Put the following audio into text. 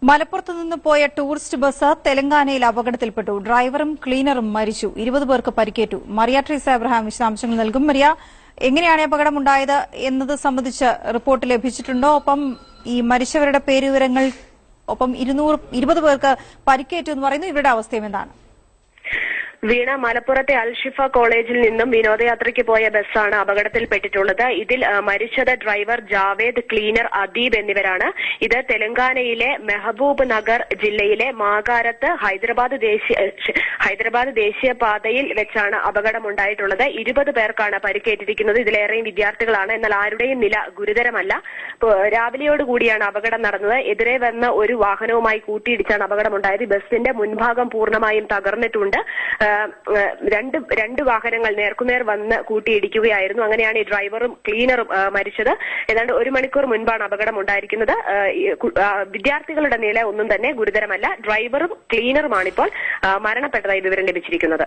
മലപ്പുറത്ത് നിന്ന് പോയ ടൂറിസ്റ്റ് ബസ് തെലങ്കാനയിൽ അപകടത്തിൽപ്പെട്ടു. ഡ്രൈവറും ക്ലീനറും മരിച്ചു. 20 പേർക്ക് പരിക്കേറ്റു. മറിയ ട്രീസ എബ്രഹാം വിശദാംശങ്ങൾ നൽകും. മറിയ, എങ്ങനെയാണ് അപകടമുണ്ടായത് എന്നത് സംബന്ധിച്ച് റിപ്പോർട്ട് ലഭിച്ചിട്ടുണ്ടോ? ഒപ്പം ഈ മരിച്ചവരുടെ പേരുവിവരങ്ങൾ, ഒപ്പം 20 പേർക്ക് പരിക്കേറ്റു എന്ന് പറയുന്നു. ഇവരുടെ അവസ്ഥയും എന്താണ്? വീണ, മലപ്പുറത്തെ അൽഷിഫ കോളേജിൽ നിന്നും വിനോദയാത്രയ്ക്ക് പോയ ബസ്സാണ് അപകടത്തിൽപ്പെട്ടിട്ടുള്ളത്. ഇതിൽ മരിച്ചത് ഡ്രൈവർ ജാവേദ്, ക്ലീനർ അദീബ് എന്നിവരാണ്. ഇത് തെലങ്കാനയിലെ മെഹബൂബ് നഗർ ജില്ലയിലെ മാകാരത്ത് ഹൈദരാബാദ് ദേശീയപാതയിൽ വെച്ചാണ് അപകടമുണ്ടായിട്ടുള്ളത്. 20 പേർക്കാണ് പരിക്കേറ്റിരിക്കുന്നത്. ഇതിലേറെയും വിദ്യാർത്ഥികളാണ്. എന്നാൽ ആരുടെയും നില ഗുരുതരമല്ല. രാവിലെയോടുകൂടിയാണ് അപകടം നടന്നത്. എതിരെ വന്ന ഒരു വാഹനവുമായി കൂട്ടിയിടിച്ചാണ് അപകടമുണ്ടായത്. ബസിന്റെ മുൻഭാഗം പൂർണ്ണമായും തകർന്നിട്ടുണ്ട്. രണ്ട് വാഹനങ്ങൾ നേർക്കുനേർ വന്ന് കൂട്ടിയിടിക്കുകയായിരുന്നു. അങ്ങനെയാണ് ഈ ഡ്രൈവറും ക്ലീനറും മരിച്ചത്. ഏതാണ്ട് 1 മണിക്കൂർ മുൻപാണ് അപകടം ഉണ്ടായിരിക്കുന്നത്. വിദ്യാർത്ഥികളുടെ നില ഒന്നും തന്നെ ഗുരുതരമല്ല. ഡ്രൈവറും ക്ലീനറുമാണിപ്പോൾ മരണപ്പെട്ടതായി വിവരം ലഭിച്ചിരിക്കുന്നത്.